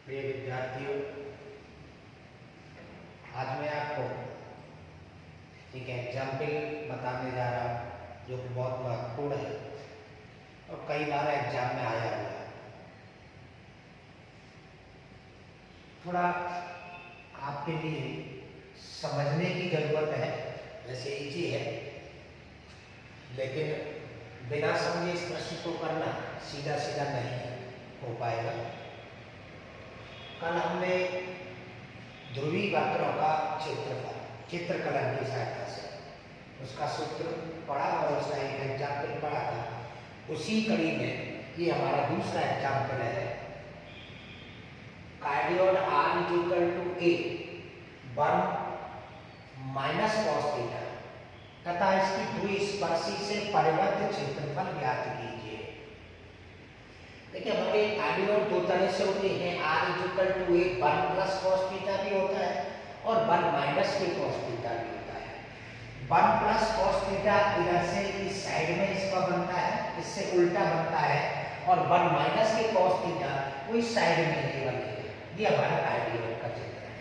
प्रिय विद्यार्थियों, आज मैं आपको एक एग्जाम्पल बताने जा रहा हूँ जो कि बहुत महत्वपूर्ण है और कई बार एग्जाम में आया हुआ है। थोड़ा आपके लिए समझने की जरूरत है, वैसे इजी है, लेकिन बिना समझे इस प्रश्न को करना सीधा सीधा नहीं हो पाएगा। कल हमने ध्रुवीय वक्रों का क्षेत्रफल चित्रकलन की सहायता से उसका सूत्र पढ़ा और उसका एक एग्जाम्पल पढ़ा था। उसी कड़ी में ये हमारा दूसरा एग्जाम्पल है। कार्डियोड R = A वर्ग माइनस cos थीटा तथा इसकी द्विस्पर्शी से परिबद्ध क्षेत्रफल ज्ञात कीजिए। देखिए, हमारे कार्डियोड दो तरह से होते हैं। R = A वर्ग प्लस cos थीटा भी होता है और वर्ग माइनस के cos थीटा भी होता है। वर्ग प्लस cos थीटा इधर से इस साइड में इसका बनता है, इससे उल्टा बनता है, और वर्ग माइनस के cos थीटा वो इस साइड में ये बनेगा। ये हमारा कार्डियोड का चित्र है।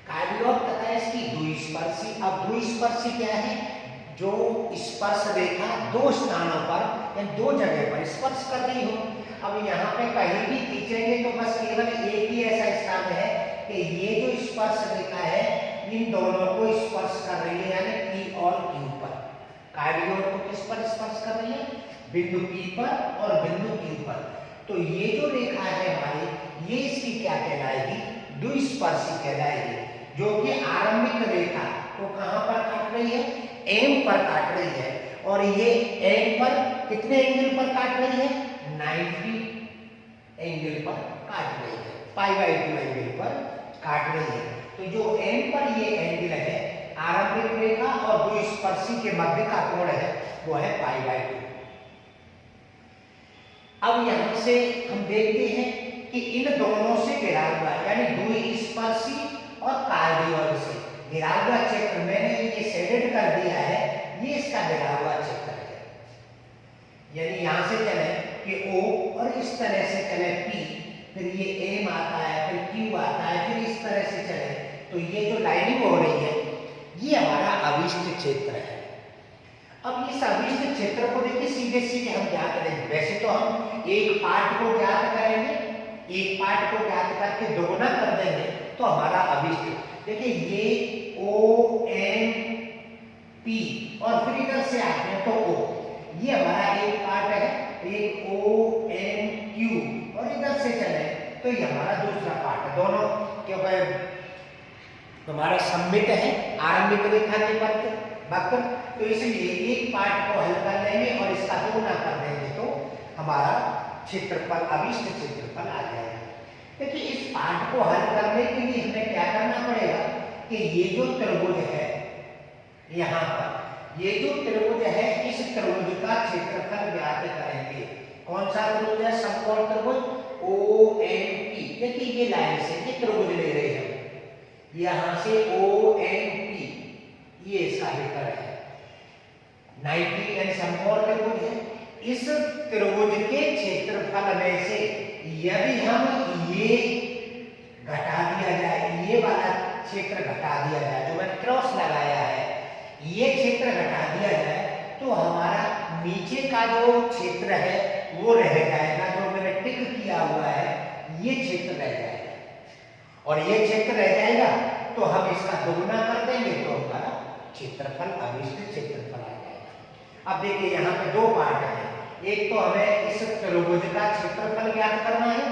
कार्डियोड तथा इसकी द्विस्पर्शी। अब द्विस्पर्शी क्या है? जो स्पर्श रेखा दो स्थानों पर या दो जगह पर स्पर्श कर रही हो। अब यहाँ पे कहीं भी खींचेंगे तो बस केवल एक ही ऐसा स्थान है कि ये जो स्पर्श रेखा है इन दोनों को स्पर्श कर रही है, यानी P और Q पर। कार्डियोड को किस पर स्पर्श कर रही है? बिंदु P पर और बिंदु Q पर। तो ये जो रेखा है हमारी, ये इसकी क्या कहलाएगी? द्विस्पर्शी कहलाएगी, जो कि आरंभिक रेखा को कहां पर काट रही है? M पर काट रही है। और ये M पर कितने एंगल पर काट रही है? 90 एंगल पर काट रही है, π/2 एंगल पर काट रही है। तो जो M पर ये एंगल है, आरंभिक रेखा और द्विस्पर्शी के मध्य का कोण है, वो है π/2। अब यहां से हम देखते हैं कि इन दोनों से घिरा हुआ, यानी द्विस्पर्शी और कार्डियोड से घिरा हुआ क्षेत्र, मैंने ये शेडेड कर दिया है, ये इसका घिरा हुआ क्षेत्र है। यानी यहां से चले कि O और इस तरह से चले P, फिर ये M आता है, फिर Q आता है, फिर इस तरह से चले, तो ये जो लाइनिंग हो रही है ये हमारा अभिष्ट क्षेत्र है। अब इस अभिष्ट क्षेत्र को देखिए सीधे सीधे हम ज्ञात करेंगे। वैसे तो हम एक पार्ट को ज्ञात करेंगे, एक पार्ट को ज्ञात करके दोगुना कर देंगे तो हमारा अभिष्ट, देखिए ये OMP और फिर इधर से आते हैं तो O, ये हमारा एक पार्ट है, एक OMQ और इधर से चले तो ये हमारा दूसरा पार्ट है। दोनों क्योंकि हमारे सममित है, आरंभिक रेखा के वक्र, तो इसलिए एक पार्ट को हल कर लेंगे और इसका दोगुना कर देंगे तो हमारा क्षेत्रफल, अभिष्ट क्षेत्रफल आ जाएगा। देखिए, इस पार्ट को हल करने के लिए हमें क्या करना पड़ेगा कि ये जो त्रिभुज है यहाँ पर, ये जो त्रिभुज है, इस त्रिभुज का क्षेत्रफल ज्ञात करेंगे। कौन सा त्रिभुज है? समकोण त्रिभुज OMP। देखिए ये लाइन से ये त्रिभुज ले रहे हैं, यहाँ से OMP, ये इसका वेक्टर है 90 यानी समकोण त्रिभुज है। इस त्रिभुज के क्षेत्रफल में से यदि हम ये घटा दिया जाए, ये वाला क्षेत्र घटा दिया जाए, जो मैंने क्रॉस लगाया है, ये क्षेत्र घटा दिया जाए तो हमारा नीचे का जो क्षेत्र है वो रह जाएगा, जो मैंने टिक किया हुआ है ये क्षेत्र रह जाएगा, और ये क्षेत्र रह जाएगा तो हम इसका दोगुना कर देंगे तो हमारा क्षेत्रफल, अभिष्ट क्षेत्रफल आ जाएगा। अब देखिए यहाँ पे दो पार्ट है, एक तो हमें इस त्रिभुज का क्षेत्रफल ज्ञात करना है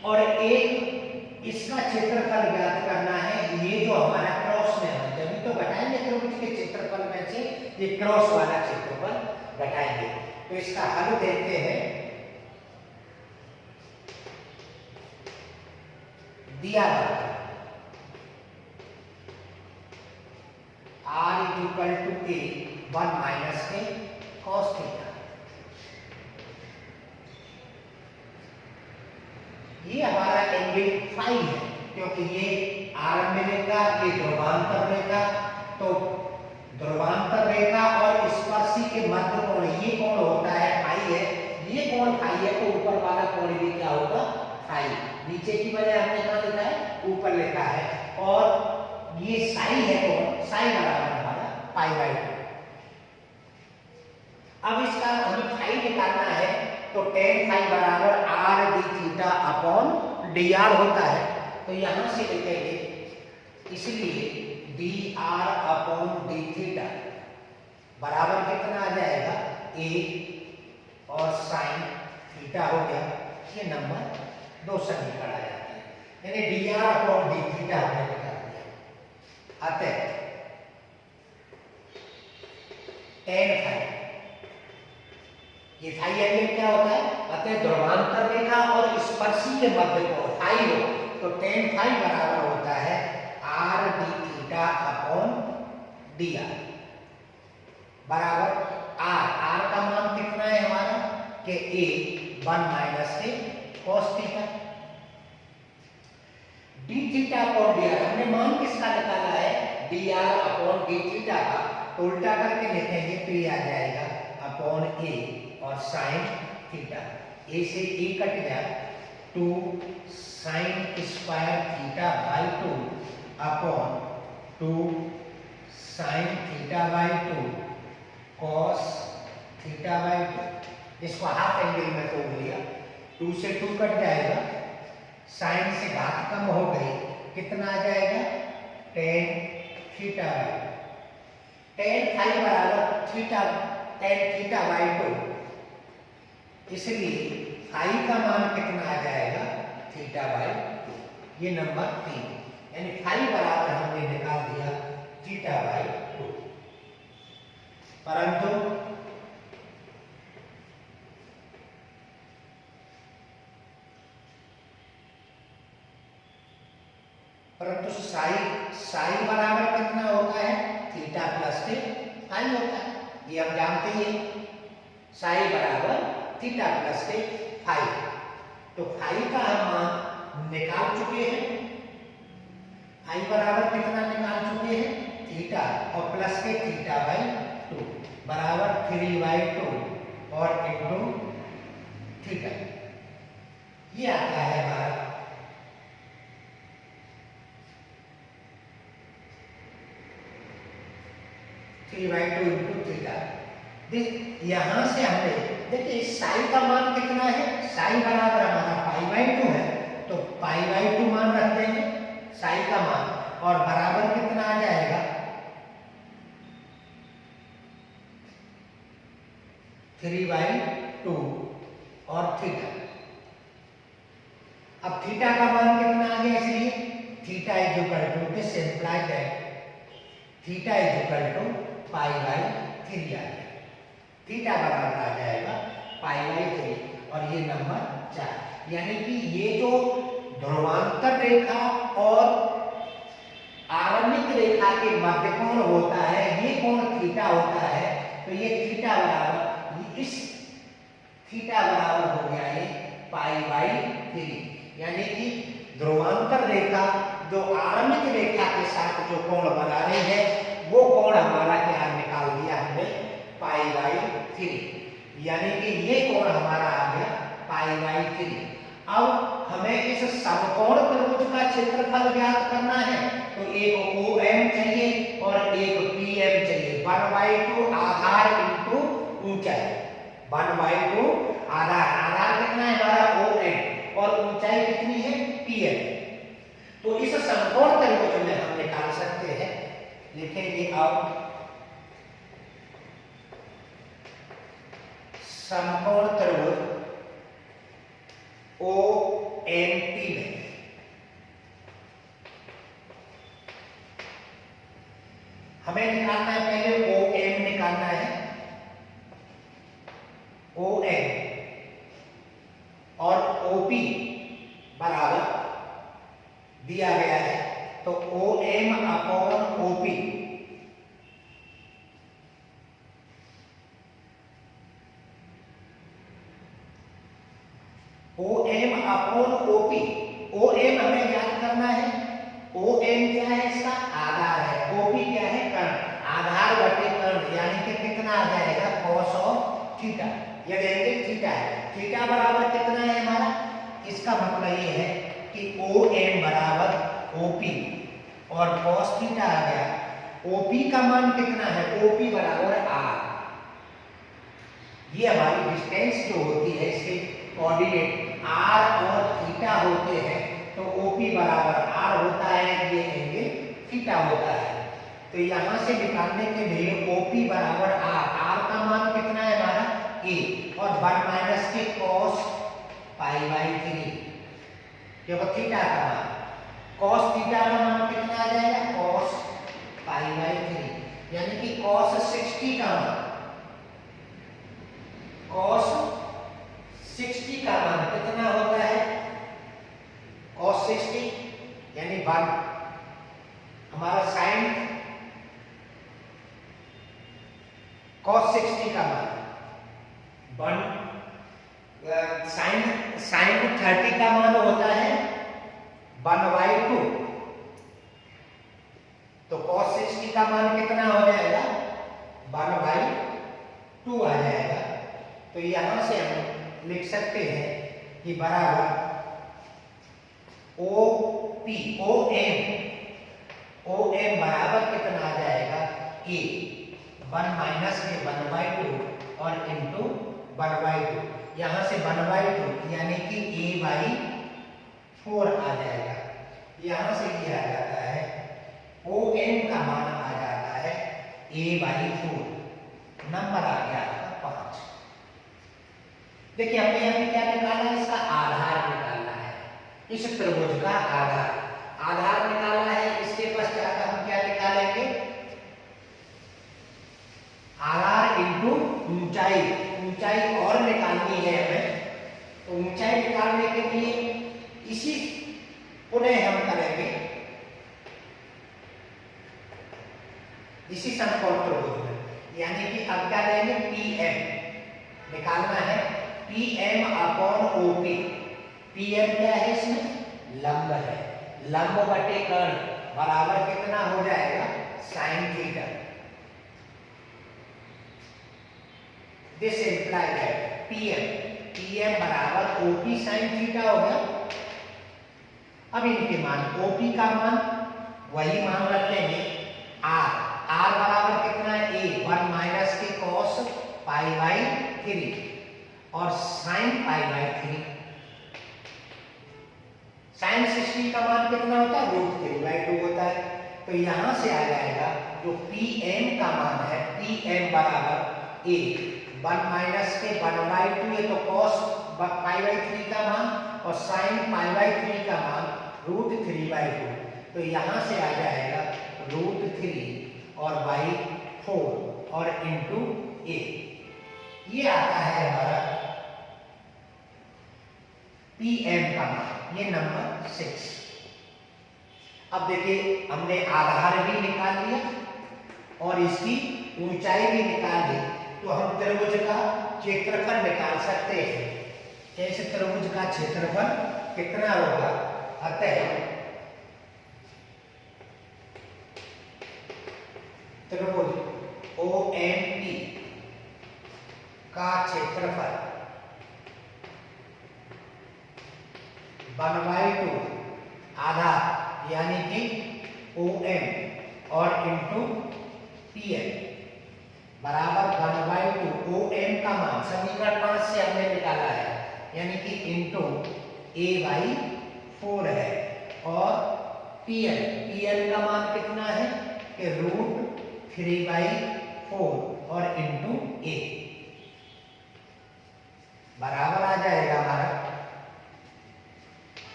और एक इसका क्षेत्रफल ज्ञात करना है। ये जो हमारा क्रॉस में है, जब तो घटाएंगे त्रिभुज के क्षेत्रफल में से ये क्रॉस वाला क्षेत्रफल घटाएंगे। तो इसका हल देखते हैं। दिया जाता है R = A 1 माइनस के cos थीटा। ये हमारा एंगल फाई है, क्योंकि ये आरंभ रेखा, ये ध्रुवांतर रेखा, तो ध्रुवांतर रेखा और स्पर्शी के मध्य कोण, ये कोण होता है फाई है, ये कोण फाई है, तो ऊपर नीचे की बजाय हमने कहाँ लिखा है, ऊपर लिखा है। और ये साई है कौन, साई बराबर हमारा पाई बाई 2। अब इसका हमें फाई निकालना है, तो tan फाई बराबर r d theta upon dr होता है। तो यहां से लिखेंगे, इसलिए dr अपॉन d थीटा बराबर कितना आ जाएगा, a और साइन थीटा हो गया। ये नंबर 2 समीकरण आ जाते हैं, यानी dr अपॉन d थीटा हमने निकाल दिया। अतः tan फाई, ये फाई एंगल क्या होता है, अतः ध्रुवांतर रेखा और स्पर्शी के मध्य कोण फाई हो, तो tan फाई बराबर होता है r d theta upon dr बराबर r का मान कितना है हमारा कि a 1 minus a cos theta. d theta upon dr हमने मान किसका निकाला है, dr अपॉन d थीटा का, तो उल्टा करके लिखेंगे तो ये आ जाएगा अपॉन a और साइन थीटा। a से a कट गया, 2 sine square theta by 2 upon 2 sine theta by 2 cos theta by 2। इसको हाफ एंगल में तोड़ लिया, 2 से 2 कट जाएगा, साइन से घात कम हो गई, कितना आ जाएगा, tan theta by 2। tan phi बराबर थीटा tan थीटा बाई 2, इसलिए फाई का मान कितना आ जाएगा, थीटा बाई 2। ये नंबर 3, यानी फाई बराबर हमने निकाल दिया थीटा बाई 2। परंतु साई बराबर कितना होता है, थीटा प्लस फाई होता है, ये हम जानते ही हैं। साई बराबर थीटा प्लस फाई, तो फाई का हम मान निकाल चुके हैं। फाई बराबर कितना निकाल चुके हैं, थीटा और प्लस के थीटा बाई 2 बराबर 3 बाई 2 और इंटू थीटा। ये आता है हमारा 3 बाई 2 इंटू थीटा। यहां से हमने देखिए साई का मान कितना है, साई बराबर हमारा पाई बाई 2 है, तो पाई बाई 2 मान रख देंगे साई का मान, और बराबर कितना आ जाएगा, 3 बाई 2 और थीटा। अब थीटा का मान कितना आ गया, इसलिए theta is equal to, this implies that theta is equal to pi by 3 आ गया। थीटा बराबर आ जाएगा पाई बाई 3 और ये नंबर 4, यानी कि ये जो ध्रुवांतर रेखा और आरंभिक रेखा के मध्य कोण होता है, ये कोण थीटा होता है, तो ये थीटा बराबर, इस थीटा बराबर हो गया ये पाई बाई 3, यानी कि ध्रुवांतर रेखा जो आरंभिक रेखा के साथ जो कोण बना रही है, वो कोण हमारा क्या निकाल दिया हमने, पाई बाई 3, यानी कि ये कोण हमारा आ गया पाई बाई 3। अब हमें इस समकोण त्रिभुज का क्षेत्रफल ज्ञात करना है, तो एक OM चाहिए और एक PM चाहिए। 1/2 आधार इंटू ऊंचाई, 1/2 आधार कितना है हमारा OM और ऊंचाई कितनी है PM। तो इस समकोण त्रिभुज में हम निकाल सकते हैं, लिखेंगे अब समकोण त्रिभुज OMP में हमें निकालना है, पहले OM निकालना है, OM और OP बराबर दिया गया है, तो OM upon OP OM upon OP। OM हमें याद करना है, OM क्या है, इसका आधार है, OP क्या है, कर्ण, आधार बटे कर्ण, यानी कि कितना आ जाएगा cos ऑफ थीटा। यह एंगल थीटा है, थीटा बराबर कितना है हमारा, इसका मतलब ये है कि ओ एम बराबर ओपी और cos थीटा आ गया। ओपी का मान कितना है? ओपी बराबर आर। ये हमारी डिस्टेंस जो होती है, इसके कोऑर्डिनेट आर और थीटा होते हैं, तो ओपी बराबर आर होता है, ये एंगल थीटा होता है। तो यहां से निकालने के लिए ओपी बराबर आर, आर का मान कितना है हमारा? ए, और 1 माइनस के cos पाई बाई 3, क्योंकि थीटा का मान, cos थीटा का मान कितना आ जाएगा? cos पाई बाई 3, यानी कि cos 60 का मान, cos 60 का मान कितना होता है? cos 60 यानी 1, हमारा sin cos 60 का मान 1, sin 30 का मान होता है 1/2, तो cos 60 का मान कितना हो जाएगा? 1/2 आ जाएगा। तो यहां से हम लिख सकते हैं कि बराबर ओ एम बराबर कितना आ जाएगा? ए, 1 माइनस के 1/2 और इंटू 1/2, यहां से 1/2 यानी कि a/4 आ जाएगा। यहां से ये आ जाता है ओ एम का मान आ जाता है a/4, नंबर आ गया आपका 5। देखिए हमने यहाँ पे क्या निकाला है? इसका आधार निकालना है, इस त्रिभुज का आधार निकालना है। इसके पश्चात हम क्या निकालेंगे? आधार इंटू ऊंचाई, ऊंचाई और निकालनी है हमें, तो ऊंचाई निकालने के लिए इसी पुनः हम करेंगे इसी समकोण त्रिभुज में, यानी कि अब क्या लेंगे? PM निकालना है, PM अपॉन OP। PM क्या है इसमें? लंब है, लंब बटे कर्ण बराबर कितना हो जाएगा? sin theta. This imply that PM बराबर OP sin थीटा हो गया। अब इनके मान, OP का मान वही मान रखेंगे, R बराबर कितना है? A, 1 माइनस के cos पाई बाई 3 और sin पाई बाई 3। sin 60 का मान कितना होता है? √3/2 होता है। तो यहां से आ जाएगा जो PM का मान है, PM बराबर A, 1 माइनस के 1/2, ये तो cos पाई बाई 3 का मान और sin पाई बाई 3 का मान √3/2। तो यहां से आ जाएगा √3 और बाई 4 और इंटू A। ये आता है हमारा PM का मान, ये नंबर 6। अब देखिए हमने आधार भी निकाल लिया और इसकी ऊंचाई भी निकाल ली, तो हम त्रिभुज का क्षेत्रफल निकाल सकते हैं। कैसे? त्रिभुज का क्षेत्रफल कितना होगा? अतः त्रिभुज OMP का क्षेत्रफल 1/2 आधा, यानी कि OM और इंटू PM बराबर 1/2। OM का मान समीकरण 5 से हमने निकाला है, यानी कि इंटू A/4 है, और PN का मान कितना है? कि √3/4 और इंटू A बराबर आ जाएगा हमारा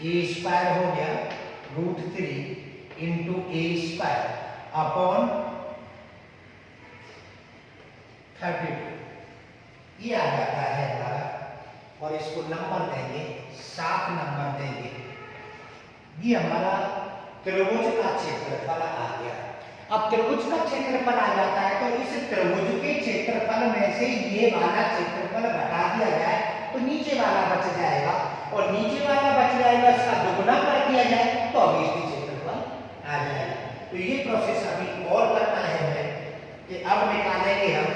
A² हो गया √3 इंटू A² अपॉन 32, ये आ जाता है हमारा, और इसको नंबर देंगे 7 नंबर देंगे। ये हमारा त्रिभुज का क्षेत्रफल आ गया। अब त्रिभुज का क्षेत्रफल आ जाता है, तो इस त्रिभुज के क्षेत्रफल में से ये वाला क्षेत्रफल घटा दिया जाए तो नीचे वाला बच जाएगा, और नीचे वाला बच जाएगा, इसका दुगुना कर दिया जाए तो अभी इसकी क्षेत्रफल आ जाएगा। तो ये प्रोसेस अभी और करना है हमें, कि अब निकालेंगे हम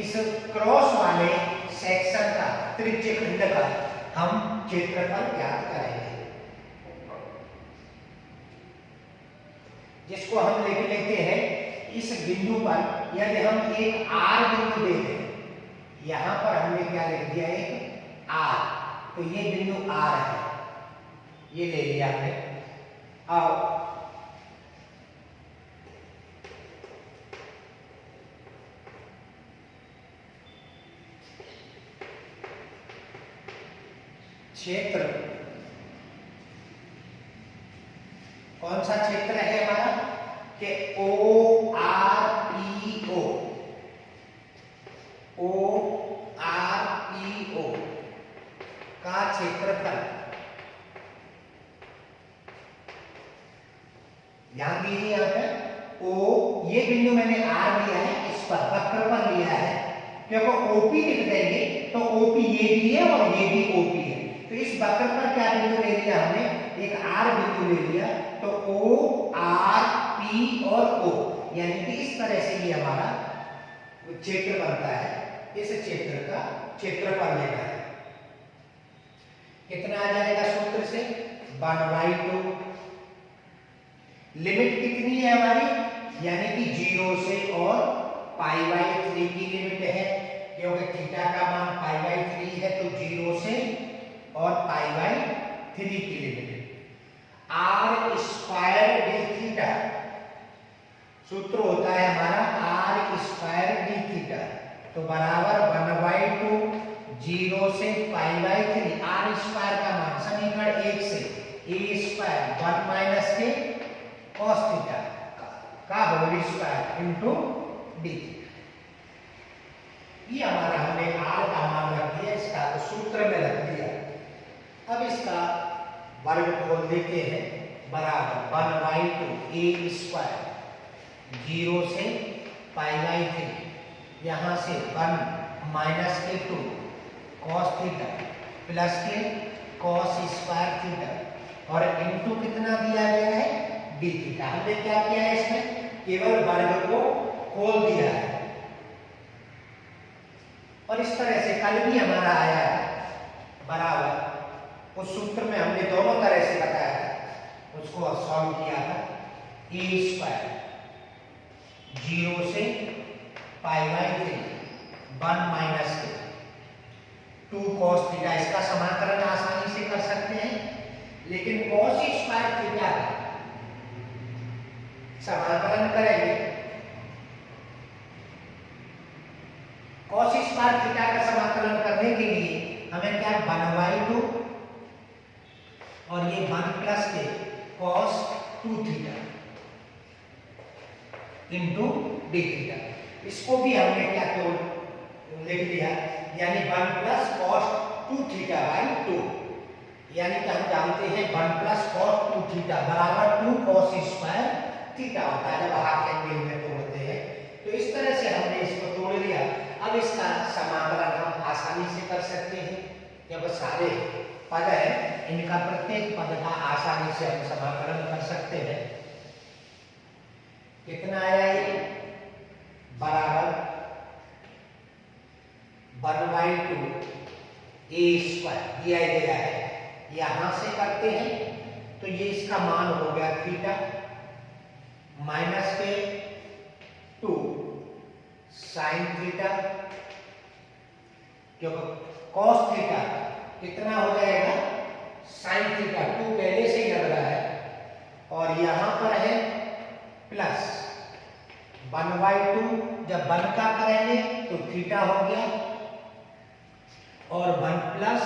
इस क्रॉस वाले सेक्शन का, त्रिज्य खंड का हम क्षेत्रफल ज्ञात करेंगे। जिसको हम लिख लेते हैं इस बिंदु पर, यदि हम एक आर बिंदु दे दें, यहां पर हमने क्या लिख दिया, एक आर, तो ये बिंदु आर है, ये ले लिया हमने। आओ क्षेत्र, कौन सा क्षेत्र है हमारा, कि O R P O, O R P O का क्षेत्रफल, ध्यान दीजिए यहाँ पे ओ, ये बिंदु मैंने आर लिया है, इस पर वक्र पर लिया है, क्योंकि ओपी लिख देंगे तो ओपी ये भी है और ये भी ओपी है, तो इस वक्र पर क्या बिंदु ले लिया हमने, एक आर बिंदु ले लिया, तो ओ आर पी और ओ, यानी कि इस तरह से ये हमारा क्षेत्र बनता है। इस क्षेत्र का क्षेत्रफल लेना है, कितना आ जाएगा सूत्र से, 1/2, लिमिट कितनी है हमारी, यानी कि 0 से और π/3 की लिमिट है, क्योंकि थीटा का मान π/3 है, तो 0 से और π/3 की लिमिट है। आर स्क्वायर डी थीटा, सूत्र होता है हमारा आर स्क्वायर डी थीटा, तो बराबर 1/2 0 से π/3, आर स्क्वायर का मान समीकरण 1 से ए स्क्वायर 1 माइनस के कॉस थीटा का होल स्क्वायर इनटू डी, ये हमारा हमने आर का मान रख दिया, इसका तो सूत्र में रख दिया। अब इसका वर्ग खोल देते हैं, बराबर 1/2 ए स्क्वायर 0 से π/3, यहाँ से 1 माइनस के 2 कॉस थीटा प्लस के कॉस स्क्वायर थीटा, और इनटू कितना दिया गया है, डी थीटा। हमने क्या किया है, इसमें केवल वर्ग को खोल दिया है, और इस तरह से कल भी हमारा आया है, बराबर उस सूत्र में हमने दोनों तरह से बताया था, उसको सॉल्व किया था, ए स्क्वायर 0 से π/3 1 माइनस के 2 cos थीटा, इसका समाकलन आसानी से कर सकते हैं, लेकिन cos स्क्वायर थीटा का समाकलन करेंगे, cos स्क्वायर थीटा का समाकलन करने के लिए हमें क्या 1/2 और ये 1 प्लस के cos 2 theta into D theta, इसको भी हमने क्या तो लिख लिया, यानी 1 प्लस cos 2 थीटा बाई 2, यानी कि हम जानते हैं 1 प्लस cos 2 थीटा बराबर 2 cos स्क्वायर थीटा होता है, जब हाफ एंगल में तोड़ते हैं, तो इस तरह से हमने इसको तोड़ लिया। अब इसका समाकलन हम आसानी से कर सकते हैं, जब सारे पद है, इनका प्रत्येक पद का आसानी से हम समाकलन कर सकते हैं। कितना आया ये, बराबर 1/2 ए स्क्वायर दिया गया है, यहां से करते हैं तो ये इसका मान हो गया थीटा माइनस के 2 साइन थीटा, क्योंकि कॉस थीटा कितना हो जाएगा, साइन थीटा 2 पहले से ही लग रहा है, और यहां पर है प्लस 1/2, जब 1 का करेंगे तो थीटा हो गया, और 1 प्लस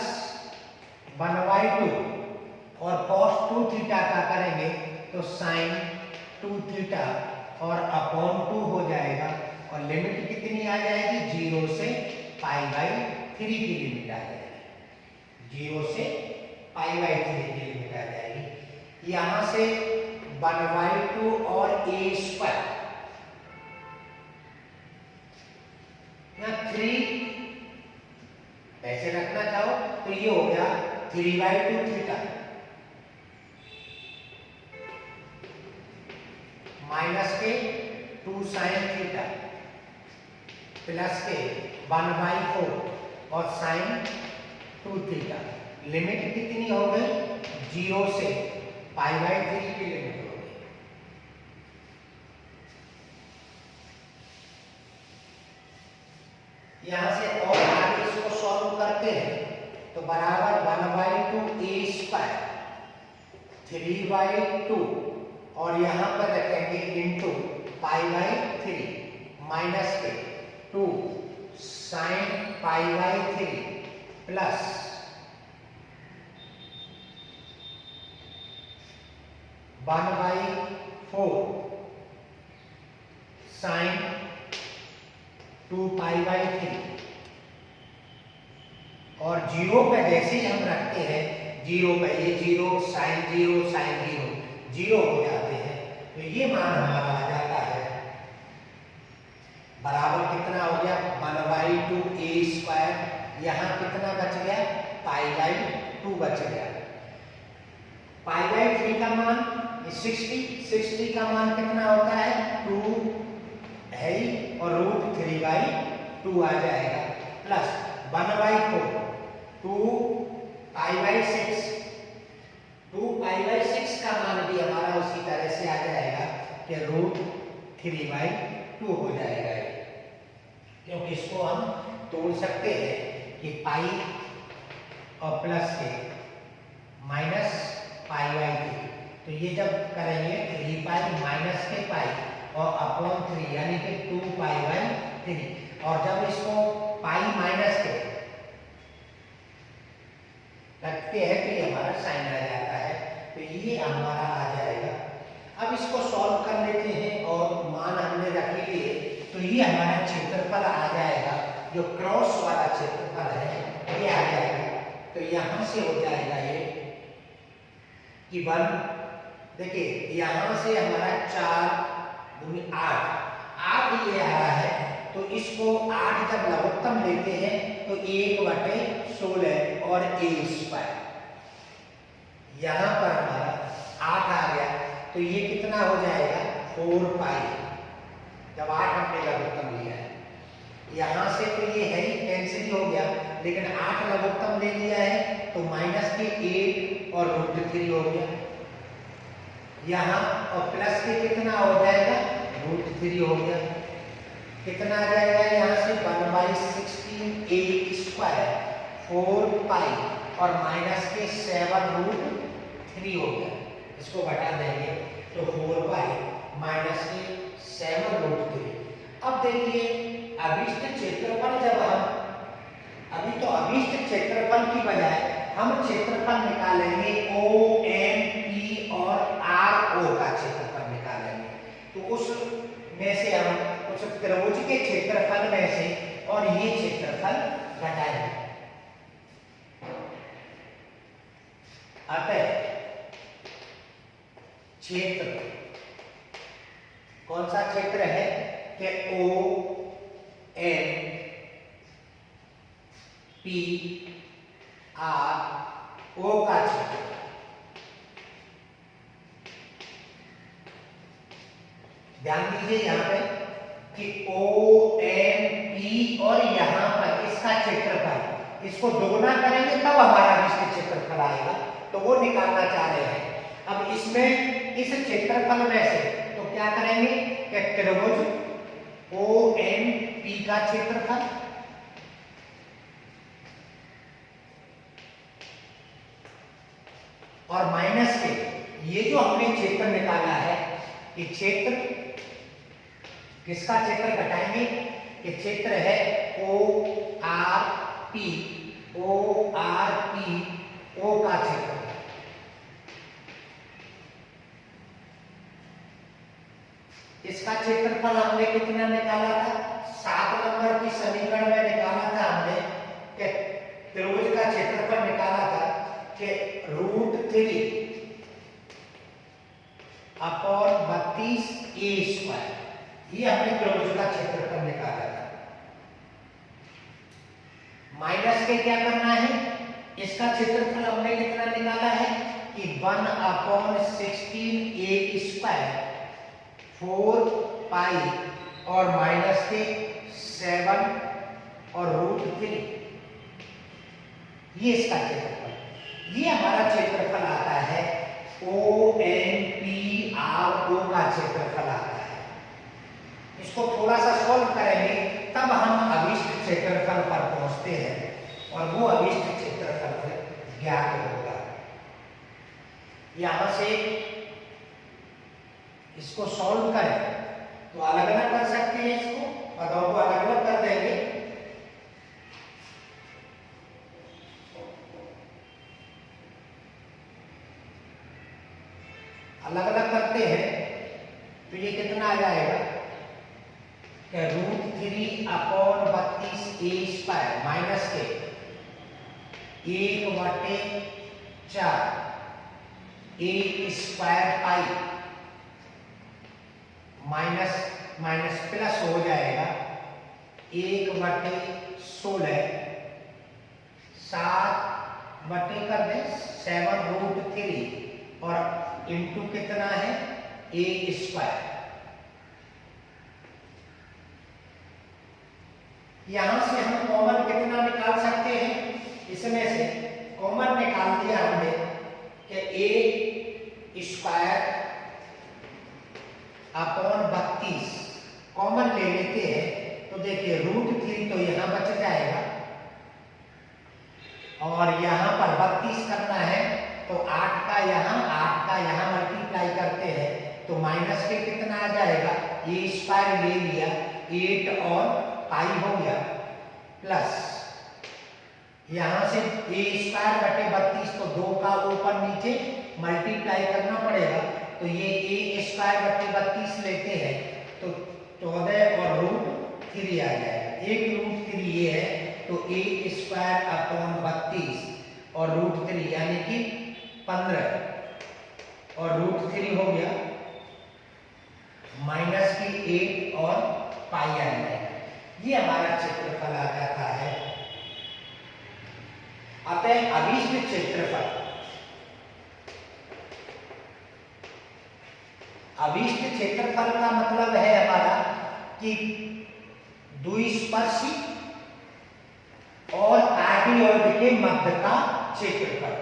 1/2 और cos 2 थीटा का करेंगे तो sin 2 थीटा और अपॉन 2 हो जाएगा, और लिमिट कितनी आ जाएगी, 0 से π/3 की लिमिट आ जाएगी, 0 से π/3 की लिमिट आ जाएगी। यहां से 1/2 और a स्क्वायर, यहाँ 3 ऐसे रखना चाहो तो ये हो गया 3/2 थीटा माइनस के 2 साइन थीटा प्लस के 1/4 और साइन 2 थीटा, लिमिट कितनी हो गई, 0 से π/3 की लिमिट हो गई। यहाँ से और आगे इसको सॉल्व करते हैं तो बराबर 1/2 a स्क्वायर 3/2 और यहाँ पर रखेंगे इंटू π/3 माइनस के 2 sin π/3 प्लस 1/4 sin 2π/3 और 0 पे जैसे ही हम रखते हैं 0 पे ये 0 sin 0 0 हो जाते हैं तो ये मान हमारा आ जाता है बराबर कितना हो गया 1/2 a स्क्वायर यहाँ कितना बच गया π/2 बच गया π/3 का मान 60 का मान कितना होता है 2 है और √3/2 आ जाएगा प्लस 1/4 2 π/6 का मान भी हमारा उसी तरह से आ जाएगा कि √3/2 हो जाएगा क्योंकि इसको हम तोड़ सकते हैं कि पाई और प्लस के माइनस π/3 तो ये जब करेंगे 3π माइनस के पाई और अपॉन 3 यानी कि 2π/3 और जब इसको पाई माइनस के रखते हैं तो ये हमारा साइन आ जाता है तो ये हमारा आ जाएगा। अब इसको सॉल्व कर लेते हैं और मान हमने रख लिए तो ये हमारा क्षेत्रफल आ जाएगा जो क्रॉस वाला क्षेत्रफल है ये आ जाएगा तो यहाँ से हो जाएगा ये कि 1 देखिए यहाँ से हमारा 4 दूनी 8 ये आ रहा है तो इसको 8 जब लघुत्तम लेते हैं तो 1/16 और a स्क्वायर यहाँ पर हमारा 8 आ गया तो ये कितना हो जाएगा 4π जब 8 हमने लघुत्तम लिया है यहाँ से तो ये है ही कैंसिल हो गया लेकिन 8 लघुत्तम ले लिया है तो माइनस के 8 और √3 हो गया यहाँ और प्लस के कितना हो जाएगा √3 हो गया कितना आ जाएगा यहाँ से 1/16 a स्क्वायर 4π और माइनस के 7√3 हो गया इसको घटा देंगे तो 4π माइनस के 7√3 अब देखिए अभिष्ट क्षेत्रफल जब हम अभी तो अभिष्ट क्षेत्रफल की बजाय हम क्षेत्रफल निकालेंगे OMP और RO का क्षेत्रफल निकालेंगे तो उस में से हम उस त्रिभुज के क्षेत्रफल में से और ये क्षेत्रफल घटाएंगे अतः क्षेत्र कौन सा क्षेत्र है कि OMP RO का क्षेत्र ध्यान दीजिए यहाँ पे कि OMP और यहाँ पर इसका क्षेत्रफल इसको दोगुना करेंगे तब हमारा विशिष्ट क्षेत्रफल आएगा तो वो निकालना चाह रहे हैं। अब इसमें इस क्षेत्रफल में से तो क्या करेंगे कि त्रिभुज OMP का क्षेत्रफल और माइनस के ये जो हमने क्षेत्र निकाला है ये क्षेत्र किसका क्षेत्र घटाएंगे ये क्षेत्र है ORP O का क्षेत्र इसका क्षेत्रफल हमने कितना निकाला था 7 नंबर की समीकरण में निकाला था हमने कि त्रिभुज का क्षेत्रफल निकाला था कि √3 अपॉन 32 a स्क्वायर ये हमने त्रिभुज का क्षेत्रफल निकाला था। माइनस के क्या करना है इसका क्षेत्रफल हमने कितना निकाला है कि 1/16 a स्क्वायर 4π और माइनस के 7 और √3 ये इसका क्षेत्रफल ये हमारा क्षेत्रफल आता है OMPRO का क्षेत्रफल आता है। इसको थोड़ा सा सॉल्व करेंगे तब हम अभिष्ट क्षेत्रफल पर पहुंचते हैं और वो अभिष्ट क्षेत्रफल ज्ञात होगा। यहां से इसको सॉल्व करें तो अलग अलग कर सकते हैं, इसको पदों को अलग अलग कर देंगे। अलग अलग करते हैं तो ये कितना आ जाएगा कि √3/32 माइनस के 1/4 a² माइनस माइनस प्लस हो जाएगा 1/16 7 कर दें 7√3 और इंटू कितना है a²। यहां से हम कॉमन कितना निकाल सकते हैं, इसमें से कॉमन निकाल दिया हमने कि a²/32 कॉमन ले लेते हैं तो देखिए √3 तो यहां बच जाएगा और यहां पर 32 करना है तो 8 का यहां मल्टीप्लाई करते हैं तो माइनस के कितना आ जाएगा, a² ले लिया 8 और पाई हो गया प्लस यहां से a²/32 तो 2 का ऊपर नीचे मल्टीप्लाई करना पड़ेगा तो ये a²/32 लेते हैं तो 14 और √3 आ जाएगा। एक √3 ये है तो a²/32 और √3 यानी कि 15 और √3 हो गया माइनस की 8 और पाई आ जाएगा। ये हमारा क्षेत्रफल आ जाता है। अतः अभिष्ट क्षेत्रफल, अभिष्ट क्षेत्रफल का मतलब है हमारा कि द्विस्पर्शी और कार्डियोइड के मध्य का क्षेत्रफल।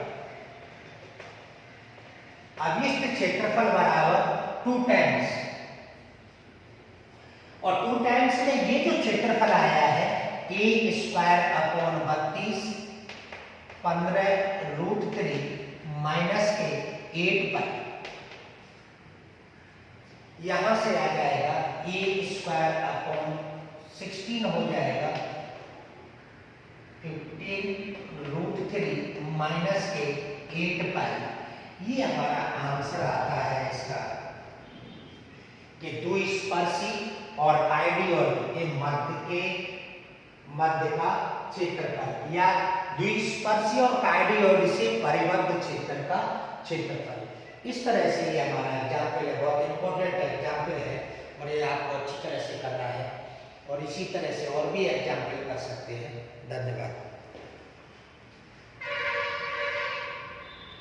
अभिष्ट क्षेत्रफल बराबर 2 टाइम्स और 2 टाइम्स में ये जो क्षेत्रफल आया है a²/32 15√3 माइनस के 8 पर यहां से आ जाएगा a²/16 हो जाएगा 15√3 माइनस के 8 पर। ये हमारा आंसर आता है इसका कि द्विस्पर्शी और कार्डियोइड के मध्य का क्षेत्रफल या द्विस्पर्शी और कार्डियोइड से परिबद्ध क्षेत्र का क्षेत्रफल। इस तरह से ये हमारा एग्जाम्पल है, बहुत इंपॉर्टेंट एग्जाम्पल है और ये आपको अच्छी तरह से करना है और इसी तरह से और भी एग्जाम्पल कर सकते हैं। धन्यवाद।